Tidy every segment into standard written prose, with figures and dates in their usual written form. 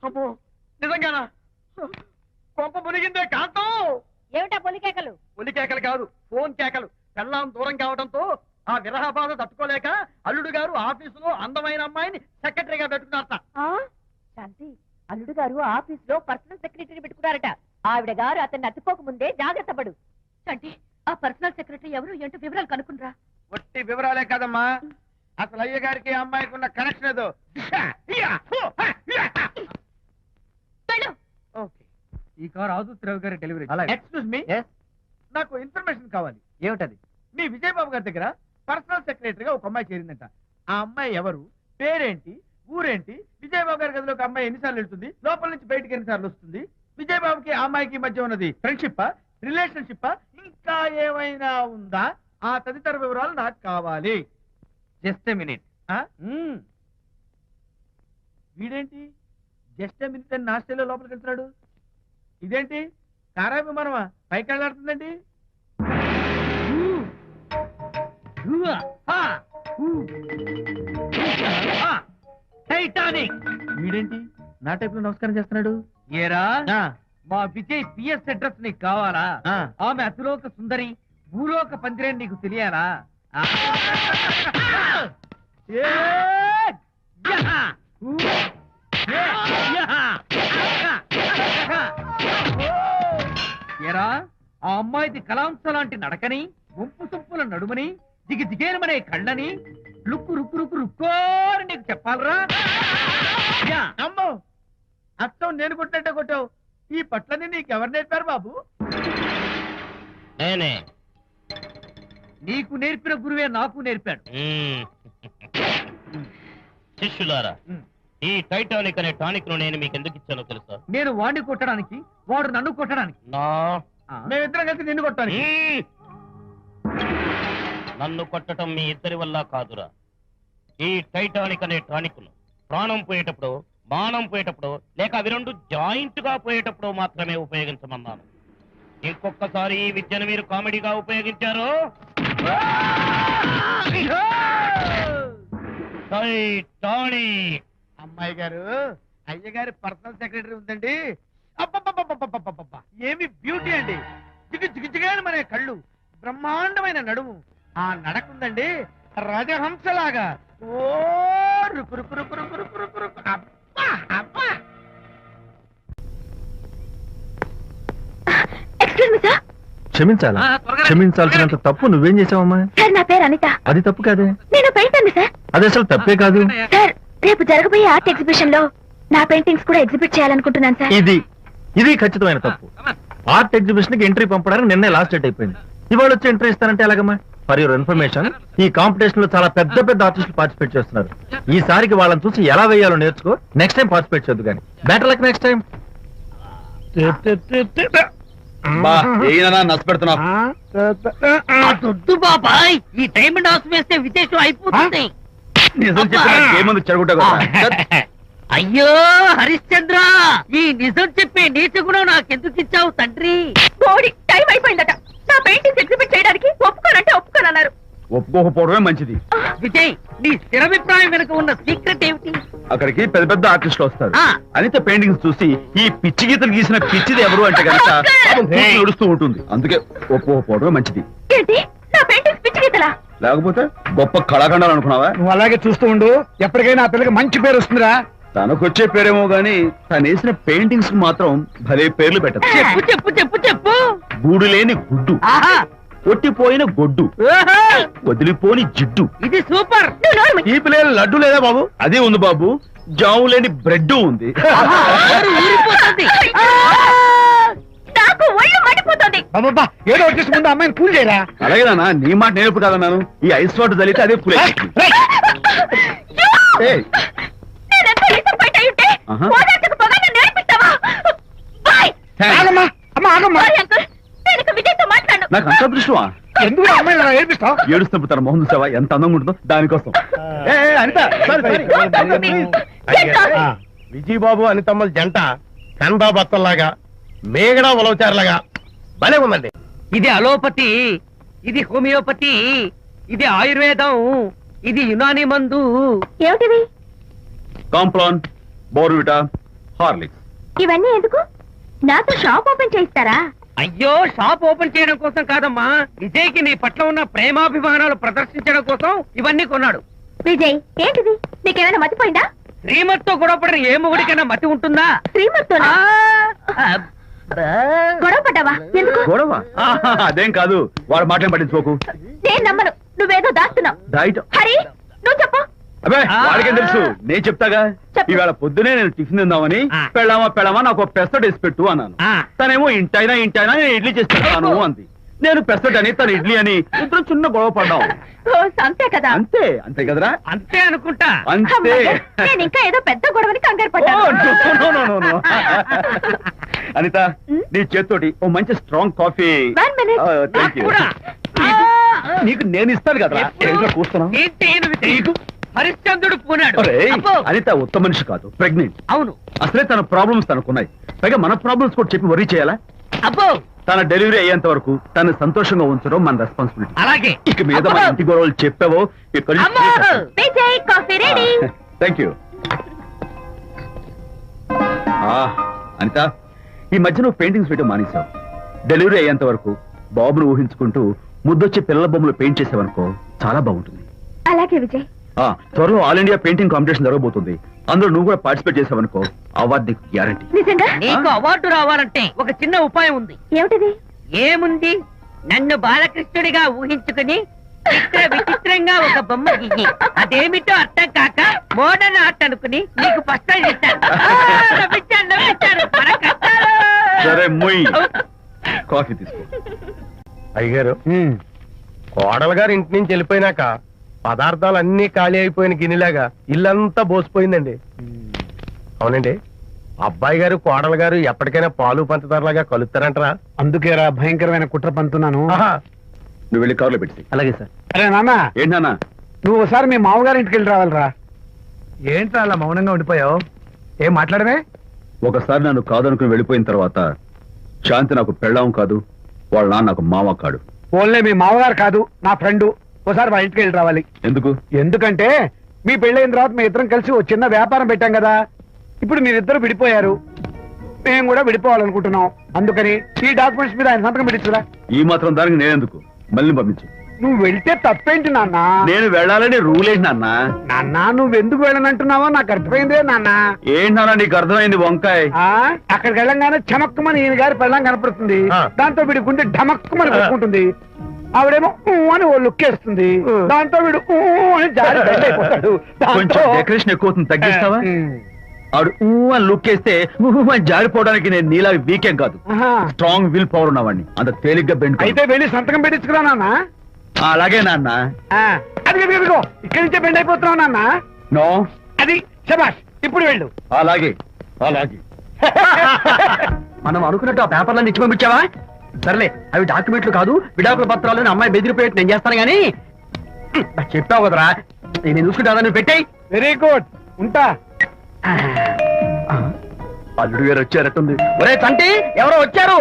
అమ్మో నిజంగానా? కొంప మునిగిందే కాంతం. ఏమిటా పొలికేకలు? పొలికేకలు కాదు, ఫోన్ కేకలు. పెళ్ళాం దూరం కావడంతో ఆ విరహ బాధ తట్టుకోలేక అల్లుడు గారు ఆఫీసులో అందమైన అమ్మాయిని సెక్రటరీగా పెట్టుకున్నారట. శాంతి, అల్లుడు గారు ఆఫీసులో పర్సనల్ సెక్రటరీ పెట్టుకున్నారట. ఆవిడ గారు అతన్ని అతుక్కోక ముందే జాగ్రత్త పడు. శాంతి, ఆ పర్సనల్ సెక్రటరీ ఎవరు ఏంటో వివరాలు కనుక్కుండ్రా. ఒట్టి వివరాలే కదమ్మా, అసలు అయ్య గారికి అమ్మాయికి ఉన్న కనెక్షన్ ఏదో. ఈ కార్ ఆదుత్రావు గారి డెలివరీ. ఎక్స్క్యూజ్ మీ, నాకు ఇన్ఫర్మేషన్ కావాలి. ఏమిటది? మీ విజయబాబు గారి దగ్గర పర్సనల్ సెక్రటరీగా ఒక అమ్మాయి చేరిందంట. ఆ అమ్మాయి ఎవరు, పేరేంటి, ఊరేంటి, విజయబాబు గారి గదిలో ఒక అమ్మాయి ఎన్నిసార్లు వెళ్తుంది, లోపల నుంచి బయటికి ఎన్నిసార్లు వస్తుంది, విజయబాబుకి ఆ అమ్మాయికి మధ్య ఉన్నది ఫ్రెండ్షిప్, రిలేషన్షిప్, ఇంకా ఏమైనా ఉందా? ఆ తదితర వివరాలు నాకు కావాలి. Just a minute. వీడేంటి జస్ట్ ఏ మినిట్ అని నాస్టేలో లోపలికి వెళ్తున్నాడు? ఇదేంటి కారా విమానమా పైకి వెళ్ళాడుతుందండి? టైటానిక్. వీడేంటి నా టైప్ లో నమస్కారం చేస్తున్నాడు? ఏరా, మా విజయ్ పిఎస్ అడ్రస్ నీకు కావాలా? ఆమె అతిలోక సుందరి, భూలోక పందిరేని నీకు తెలియాలా? ఏరా, ఆ అమ్మాయిది కలాంస లాంటి నడకని, వంపు సొంపుల నడుమని, దిగి దిగేనమనే కళ్ళని, లుక్కు రుక్కు రుక్కు రుక్కోని నీకు చెప్పాలరా? అమ్మో, అత్తం నేను కొట్టినట్టే కొట్టావు. ఈ పట్లని నీకెవరు నేర్పారు బాబు? నేనే. నీకు నేర్పిన గురువే నాకు నేర్పాడు. శిష్యులారా, ఈ టైటానిక్ అనే టానిక్ ను నేను మీకు ఎందుకు ఇచ్చానో తెలుసా? నేను వాడిని కొట్టడానికి, వాడు నన్ను కొట్టడానికి. మేమిద్దరం కలిసి నిన్ను కొట్టాను. నన్ను కొట్టడం మీ ఇద్దరి వల్ల కాదురా. ఈ టైటానిక్ అనే టానిక్ ను ప్రాణం పోయేటప్పుడు, మానం పోయేటప్పుడు, లేక అవి రెండు జాయింట్ గా పోయేటప్పుడు మాత్రమే ఉపయోగించమన్నాను. ఇంకొకసారి ఈ విద్యను మీరు కామెడీగా ఉపయోగించారు, టైటానిక్. అమ్మాయి గారు, అయ్య గారి పర్సనల్ సెక్రటరీ ఉందండి. అబ్బబ్బబ్బబ్బబ్బబ్బబ్బబ్బ, ఏమి బ్యూటీ అండి! జిగు జిగుజిగాని మనే కళ్ళు, బ్రహ్మాండమైన నడుము, ఆ నడకుందండి రాజహంసలాగా. ఓ రుకు రుకు రుకు రుకు రుకు రుకు రుకు. అబ్బా అబ్బా. క్షమించాలా? క్షమించాల్సినంత తప్పు నువ్వేం చేసావమ్మా? సార్, నా పేరు అనిత. అది తప్పు కాదే. నేను పెయింటర్ సార్. అది అసలు తప్పే కాదు సార్. రేపు జరగబోయే ఆర్ట్ ఎగ్జిబిషన్ లో నా పెయింటింగ్స్ కూడా ఎగ్జిబిట్ చేయాలనుకుంటున్నాను సార్. ఇది ఖచ్చితమైన తప్పు. ఆర్ట్ ఎగ్జిబిషన్ కి ఎంట్రీ పంపడానికి నిన్నే లాస్ట్ డేట్ అయిపోయింది. ఇవాళ వచ్చి ఎంట్రీ ఇస్తానంటే ఎలాగమ్మా? ఫర్ యువర్ ఇన్ఫర్మేషన్, ఈ కాంపిటీషన్ లో చాలా పెద్ద పెద్ద ఆర్టిస్టులు పార్టిసిపేట్ చేస్తున్నారు. ఈసారికి వాళ్ళని చూసి ఎలా వేయాలో నేర్చుకో. నెక్స్ట్ టైం పార్టిసిపేట్ చేయొద్దు కానీ. Better luck next time. దొద్దు బాబాయ్, ఈ డైమండ్ హౌస్ వేస్తే విశేషం అయిపోతుంది. నిజం చెప్పి చెడగొట్టా. అయ్యో హరిశ్చంద్ర, ఈ నిజం చెప్పే నీచ గుణం నాకెందుకు ఇచ్చావు తండ్రి? బోడి టైం అయిపోయిందట. నా పెయింటింగ్స్ ఎగ్జిబిట్ చేయడానికి ఒప్పుకోనంటే ఒప్పుకోనన్నారు. ఒప్పుకోకపోవడమే మంచిది. విజయ్, నీ స్థిరాభిప్రాయం వెనుక ఉన్న సీక్రెట్ ఏమిటి? అక్కడికి పెద్ద పెద్ద ఆర్టిస్టులు వస్తారు. అనిత పెయింటింగ్స్ చూసి ఈ పిచ్చి గీతలు గీసిన పిచ్చిది ఎవరు అంటే కనుక నడుస్తూ ఉంటుంది. అందుకే ఒప్పుకోకపోవడమే మంచిది. ఏంటి, నా పెయింటింగ్స్ పిచ్చి గీతలా? లేకపోతే గొప్ప కళాఖండాలు అనుకున్నావా? నువ్వు అలాగే చూస్తూ ఉండు, ఎప్పటికైనా ఆ పిల్లకి మంచి పేరు వస్తుందిరా. తనకొచ్చే పేరేమో గాని తను వేసిన పెయింటింగ్స్ కు మాత్రం భలే పేర్లు పెట్టదు. చెప్పు చెప్పు చెప్పు చెప్పు. గూడు లేని గుడ్డు, కొట్టిపోయిన గొడ్డు, వదిలిపోని జిడ్డు. ఇది సూపర్. ఈ పిల్లల లడ్డు లేదా బాబు? అదే ఉంది బాబు. జాము లేని బ్రెడ్ ఉంది. నాకు ఒళ్ళు మండిపోతుంది. అబ్బబ్బా, ఏదో వచ్చేసి ముందు అమ్మాయిని పూజ చేయరా. అలాగే నాన్న, నీ మాట నేర్పు కాదన్నాను. ఈ ఐస్ వాటర్ చదివితే అదే పూలే. నాకు అంత దృష్టమా? ఎందుకు అమ్మాయి ఏడిపిస్తావు? ఏడుస్తున్నప్పుడు తన మొహం చూసావా ఎంత అందంగా ఉంటుందో? దానికోసం. అనిత, విజయబాబు అనితమ్మల జంట కన్బా బత్తల్లాగా, మేగడ ఉలవచారులాగా భలే ఉందండి. ఇది అలోపతి, ఇది హోమియోపతి, ఇది ఆయుర్వేదం, ఇది యునాని మందు. ఏమిటివి? Complan, Bournvita, Horlicks. ఇవన్నీ ఎందుకు? నాతో షాప్ ఓపెన్ చేయిస్తారా? అయ్యో, షాప్ ఓపెన్ చేయడం కోసం కాదమ్మా, విజయ్కి నీ పట్ల ఉన్న ప్రేమాభిమానాలు ప్రదర్శించడం కోసం ఇవన్నీ కొన్నాడు. విజయ్, ఏంటిది? నీకేమైనా మతిపోయిందా? శ్రీమతితో గొడవపడిన ఏ మొగుడికైనా మతి ఉంటుందా? శ్రీమతితో గొడవ పడ్డావా? ఎందుకు? గొడవ అదేం కాదు, వాడు మాటలు పట్టించుకోకు. నేను నమ్మను, నువ్వేదో దాస్తున్నావు. డైట్ హరి, నువ్వు చెప్పు. అబ్బే, వాడికేం తెలుసు, నేను చెప్తాగా. చెప్పు. ఈవేళ పొద్దునే నేను టిఫిన్ తిందామని పెళ్ళామా నాకు ఒక పెసరట్ వేసి పెట్టు అన్నాను. తనేమో ఇంటైనా నేను ఇడ్లీ చేసి పెడతాను అంది. నేను పెసరట్ అని తను ఇడ్లీ అని ఇద్దరు చిన్న గొడవ పడ్డాం. అంతే కదా? అంతే కదరా? అంతే అనుకుంటా. అంతే. అమ్మయ్య, నేను ఇంకా ఏదో పెద్ద గొడవని కంగారు ఓ, పడ్డాను. no. అనిత, నీ చేత్తోటి ఓ మంచి strong coffee. 1 minute. Thank you. కూడా. నీకు నేను ఇస్తాను కదా. కూస్తున్నావు. ఏంటి ఈయన హరిశ్చంద్రుడు పూనాడు. అబ్బో. అనిత ఉత్తమ మనిషి కాదు, ప్రెగ్నెంట్. అవును. అసలే తన ప్రాబ్లమ్స్ తనకున్నాయి, పైగా మన ప్రాబ్లమ్స్ కూడా చెప్పి వరీ చేయాలా? అబ్బో, తన డెలివరీ అయ్యేంత వరకు తను సంతోషంగా ఉంచడం మన రెస్పాన్సిబిలిటీ. అలాగే. ఇక మీద మన ఇంటి గొడవలు చెప్పావో అమ్మో. Vijay, coffee ready. Thank you. Anitha, ఈ మధ్య నువ్వు పెయింటింగ్స్ వేయడం మానేశావు. డెలివరీ అయ్యేంత వరకు బాబును ఊహించుకుంటూ ముద్దొచ్చి పిల్లల బొమ్మలు పెయింట్ చేసావనుకో, చాలా బాగుంటుంది. అలాగే విజయ్. త్వరలో ఆల్ ఇండియా పెయింటింగ్ కాంపిటీషన్ జరగబోతుంది. అందులో నువ్వు కూడా పార్టిసిపేట్ చేసావనుకో, అవార్డు నీకు గ్యారంటీ. నిజంగా? నీకు అవార్డు రావాలంటే ఒక చిన్న ఉపాయం ఉంది. ఏమిటిది? ఏముంది, నన్ను బాలకృష్ణుడిగా ఊహించుకుని విచిత్రంగా ఒక బొమ్మ గీయి. అదేమిటో అర్థం కాక మోడర్న్ ఆర్ట్ అనుకుని నీకు ఫస్ట్ ప్రైజ్ ఇస్తాను. సరే మొయ్, కాఫీ తీసుకో. అయ్యగారు, కోడలు గారు ఇంటి నుంచి వెళ్ళిపోయినాక పదార్థాలు అన్ని ఖాళీ అయిపోయిన గిన్నెలాగా ఇల్లంతా బోసిపోయిందండి. అవునండి, అబ్బాయి గారు కోడలు గారు ఎప్పటికైనా పాలు పంచదారలాగా కలుస్తారంటరా? అందుకేరా భయంకరమైన కుట్ర పంతున్నాను. నువ్వు వెళ్ళి కారులో పెట్టి. అలాగే సార్. అరే నాన్న, ఏంటన్నా? నువ్వు ఒకసారి మీ మామగారి ఇంటికి వెళ్ళి రావాలిరా. ఏంట్రా అలా మౌనంగా ఉండిపోయావు? ఏం మాట్లాడమే? ఒకసారి నన్ను కాదనుకుని వెళ్ళిపోయిన తర్వాత శాంతి నాకు పెళ్ళాం కాదు, వాళ్ళ నాన్న నాకు మామ కాడు. ఓన్లే మీ మామగారు కాదు, నా ఫ్రెండ్. ఒకసారి మా ఇంటికి వెళ్ళి రావాలి. ఎందుకు? ఎందుకంటే మీ పెళ్ళైన తర్వాత మీ ఇద్దరం కలిసి ఓ చిన్న వ్యాపారం పెట్టాం కదా. ఇప్పుడు మీరిద్దరు విడిపోయారు, మేము కూడా విడిపోవాలనుకుంటున్నాం. అందుకని ఈ డాక్యుమెంట్స్ మీద ఆయన సంతకం పెట్టించురా. ఈ మాత్రం దానికి నేనెందుకు? మళ్ళీ పంపించు. నువ్వు వెళ్తే తప్పేంటి నాన్న? నేను వెళ్ళాలని రూల్ ఏంటి నాన్న? నాన్న, నువ్వెందుకు వెళ్ళనంటున్నావో నాకు అర్థమైందే నాన్న. ఏంటి నాన్న నీకు అర్థమైంది వంకాయ? అక్కడికి వెళ్ళంగానే చమక్కుమని ఈయన గారి పెళ్ళం కనపడుతుంది. దాంతో వీడి గుండె ఢమక్కుమని కొట్టుకుంటుంది. ఆవిడేమో అని ఓ లుక్ వేస్తుంది. దాంతో వీడు అని జారి బెడ్ అయిపోతాడు. కొంచెం డెకరేషన్ ఎక్కువ అవుతుంది, తగ్గిస్తావా? ఆవిడ అని లుక్ వేస్తే అని జారిపోవడానికి నేను నీలా వీకేం కాదు, స్ట్రాంగ్ విల్ పవర్ ఉన్నవాడిని. అంత తేలిగ్గా బెండ్. అయితే వెళ్ళి సంతకం పెట్టించుకురా నాన్న. అలాగే నాన్న. అది ఇదిగో ఇక్కడి నుంచే బెండ్ అయిపోతున్నావు నాన్న. నో, అది శబాష్, ఇప్పుడు వెళ్ళు. అలాగే. మనం అనుకున్నట్టు ఆ పేపర్లను ఇచ్చి పంపించావా? సర్లే, అవి డాక్యుమెంట్లు కాదు, విడాకుల పత్రాలను అమ్మాయి బెదిరిపోయేట్టు నేను చేస్తాను గానీ చెప్పావు కదరా, నేను చూసుకుంటా. నువ్వు పెట్టాయి. వెరీ గుడ్, ఉంటా. అల్లుడు గారు వచ్చారట్టుంది. ఒరే తంటి, ఎవరో వచ్చారు.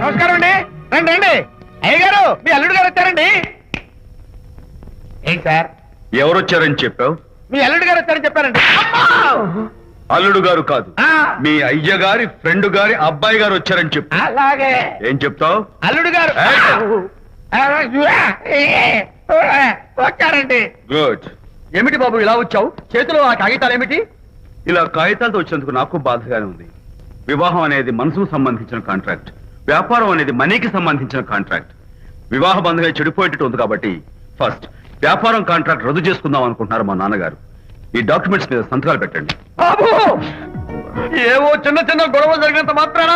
నమస్కారం అండి. రండి రండి. అయ్యగారు, మీ అల్లుడు గారు వచ్చారండి. ఏంటి సార్? ఎవరు వచ్చారని చెప్పావు? మీ అల్లుడు గారు వచ్చారని చెప్పారండి. అల్లుడు గారు కాదు, మీ అయ్య గారి ఫ్రెండ్ గారి అబ్బాయి గారు వచ్చారని చెప్పు. అలాగే. ఏం చెప్తావు? అల్లుడు గారు వచ్చారండి. గుడ్. ఏమిటి బాబు ఇలా వచ్చావు? చేతిలో ఆ కాగితాలు ఏమిటి? ఇలా కాగితాలతో వచ్చినందుకు నాకు బాధగానే ఉంది. వివాహం అనేది మనసుకు సంబంధించిన కాంట్రాక్ట్, వ్యాపారం అనేది మనీకి సంబంధించిన కాంట్రాక్ట్. వివాహ బంధంగా చెడిపోయేటట్టు ఉంది కాబట్టి ఫస్ట్ వ్యాపారం కాంట్రాక్ట్ రద్దు చేసుకుందాం అనుకుంటున్నారు మా నాన్నగారు. ఈ డాక్యుమెంట్స్ మీద సంతకాలు పెట్టండి. బాబు, ఏవో చిన్న గొడవలు జరిగినంత మాత్రాన,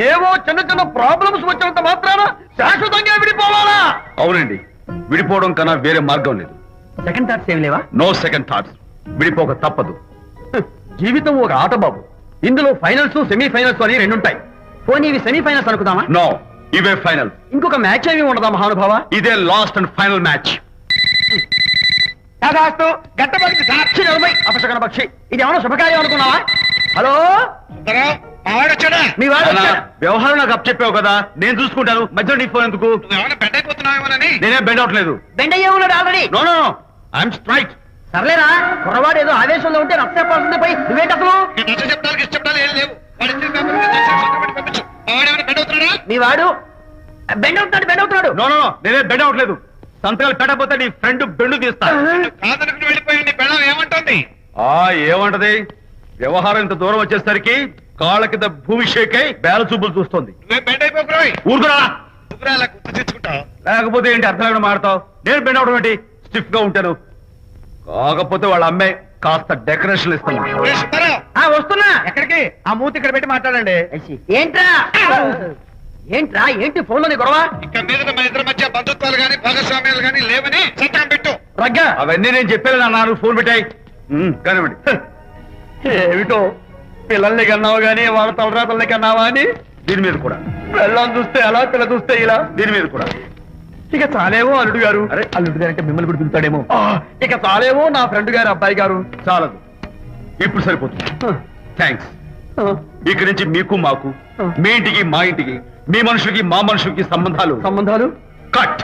ఏవో చిన్న ప్రాబ్లమ్స్ వచ్చినంత మాత్రాన శాశ్వతంగా విడిపోవాలా? అవునండి, విడిపోవడం కన్నా వేరే మార్గం లేదు. సెకండ్ థాట్స్ ఏమి లేవా? No second thoughts. విడిపోక తప్పదు. జీవితం ఒక ఆట బాబు, ఇందులో ఫైనల్స్ సెమీఫైనల్స్ అని రెండుంటాయి. పోనీ ఇవి సెమీఫైనల్స్ అనుకుందామా? నో, ఇవే ఫైనల్. ఇంకొక మ్యాచ్ ఏమి ఉండదా మహానుభావ? ఇదే లాస్ట్ అండ్ ఫైనల్ మ్యాచ్. గట్టబడి సాక్షి నిలబై అపశకన పక్షి, ఇది ఏమన్నా శుభకార్యం అనుకున్నావా? హలో, మీ వాడు వచ్చాడా? వ్యవహారం నాకు అప్ చెప్పావు కదా, నేను చూసుకుంటాను. మధ్యలో నీ ఫోన్ ఎందుకు? బెండ్ అయిపోతున్నావేమోనని. నేనే బెండ్ అవట్లేదు. బెండ్ అయ్యే ఉన్నాడు already. No no, I'm straight. సర్లేరా కుర్రవాడు ఏదో ఆవేశంలో ఉంటే రక్త చెప్పాల్సింది పోయి నువ్వేంటి అసలు మీ వాడు బెండ్ అవుతున్నాడు నో నో నేనే బెండ్ అవట్లేదు. సంతకాలు పెట్టకపోతే నీ ఫ్రెండ్ బెండు తీస్తా. వెళ్ళిపోయి నీ పెళ్ళం ఏమంటుంది? ఏమంటది? వ్యవహారం ఇంత దూరం వచ్చేసరికి కాళ్ళ కింద భూమి షేక్ అయి బేల చూపులు చూస్తుంది. బెండ్ అయిపోయి ఊరుకురా. గుర్తు తెచ్చుకుంటావు. లేకపోతే ఏంటి అర్థం లేకుండా మాడతావు? నేను బెండ్ అవడం ఏంటి? స్టిఫ్ గా ఉంటాను. కాకపోతే వాళ్ళ అమ్మాయి కాస్త డెకరేషన్ ఇస్తాను. వస్తున్నా. ఎక్కడికి? ఆ మూతి ఇక్కడ పెట్టి మాట్లాడండి. ఏంట్రా ఏంటి ఫోన్ లోని గొడవ? ఇక మీద మన ఇద్దరి మధ్య బంధుత్వాలు గాని భాగస్వామ్యాలు గాని లేవని సంతకం పెట్టు. రగ్గా అవన్నీ నేను చెప్పాను అన్నారు. ఫోన్ పెట్టాయి కానివ్వండి. ఏమిటో పిల్లల్ని కన్నావు గానీ వాళ్ళ తలరాతల్ని కన్నావా అని దీని మీద కూడా. పిల్లల్ని చూస్తే అలా పిల్ల చూస్తే ఇలా దీని మీద కూడా. ఇక చాలేమో అల్లుడు గారు. అరే అల్లుడు గారు అంటే మిమ్మల్ని కూడా పిలుతాడేమో. ఇక చాలేమో నా ఫ్రెండ్ గారు అబ్బాయి గారు. చాలదు, ఇప్పుడు సరిపోతుంది. థ్యాంక్స్. ఇక్కడి నుంచి మీకు మాకు, మీ ఇంటికి మా ఇంటికి, మీ మనుషులకి మా మనుషులకి సంబంధాలు కట్.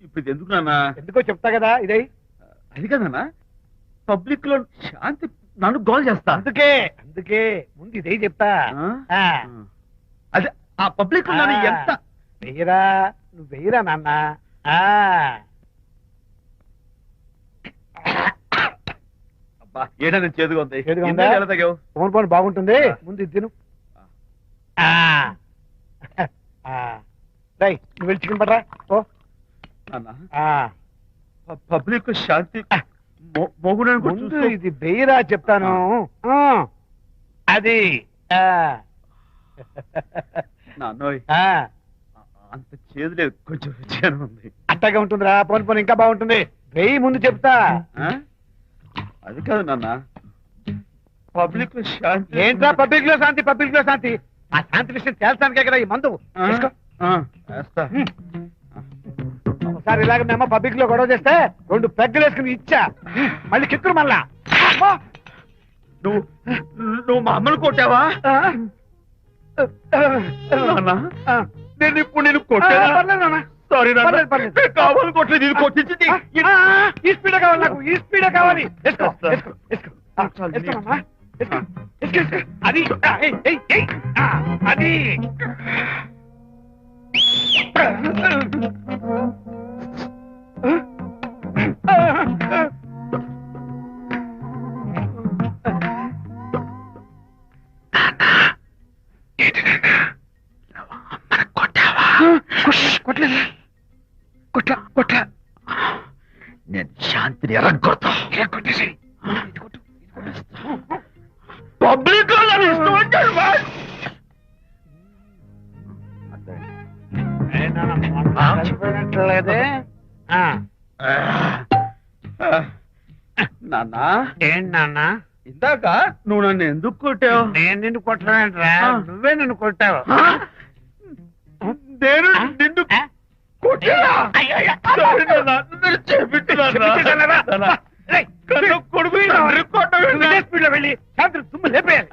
ఇప్పుడు ఇది ఎందుకు నాన్న? ఎందుకో చెప్తా కదా ఇదే. అది కదన్నా పబ్లిక్ లో శాంతి నన్ను గోల్ చేస్తా. అందుకే ముందు ఇదే చెప్తా. అది ఆ పబ్లిక్ లో నన్ను ఎంత వెయ్యరా, నువ్వు వెయ్యరా నాన్న. అబ్బా ఏదైనా చేదుగా ఉంది. చేదుగా ఉందా? ఎలా తగ్గావు? ఫోన్ ఫోన్ బాగుంటుంది. ముందు ఇది తిను. నువ్వు వెళ్ళి చికెన్ పడరా. ఓ పబ్లిక్ శాంతి మొగుడని కూడా ముందు చూస్తూ- ఇది వెయ్యరా చెప్తాను. అది నాన్నోయ్ అంత చేదు లేదు, కొంచెం రుచిగానే ఉంది. అట్టగా ఉంటుందిరా. పోను పోను ఇంకా బాగుంటుంది. వెయ్యి ముందు చెప్తా. ఆ? అది కాదు నాన్న, పబ్లిక్ లో శాంతి. ఏంట్రా పబ్లిక్ లో శాంతి? పబ్లిక్ లో శాంతి ఆ శాంతి విషయం తేల్చడానికే కదా ఈ మందు. తీసుకో. వేస్తా. ఒకసారి ఇలాగ మేము పబ్లిక్ లో గొడవ చేస్తే 2 పెగ్గలు వేసుకుని ఇచ్చా. మళ్ళీ కిక్కురు మళ్ళా. నువ్వు మా అమ్మను కొట్టావా? నాన్న, నేను ఇప్పుడు నేను కొట్టానా? పర్లేదు నాన్న. సారీ నాన్న. పర్లేదు, పర్లేదు. నేను కావాలని కొట్టలేదు, ఇది కొట్టించింది. ఈ స్పీడ్ కావాలి నాకు. ఈ స్పీడ్ కావాలి. వేసుకో, వేసుకో, వేసుకో. వేసుకో నాన్న. వేసుకో, వేసుకో, వేసుకో. అది ఏయ్, ఏయ్, ఏయ్. అది కొట్లా. నేను శాంతిని ఎరగొడతా. కొట్టేసి పబ్లిక్ లో నన్ను ఇష్టం వచ్చాడు. చనిపోయినట్లేదే. నాన్న, ఏంటి నాన్న? ఇందాక నువ్వు నన్ను ఎందుకు కొట్టావు? నేను నిన్ను కొట్టలేంట్రా. నువ్వే నిన్ను కొట్టావు. నేను నిన్ను కొట్టానా? సారీ నాన్న, నేను చేపించాను. కొడుకు స్పీడ్ లో వెళ్ళి శాంతి తుమ్ము లేపేయాలి.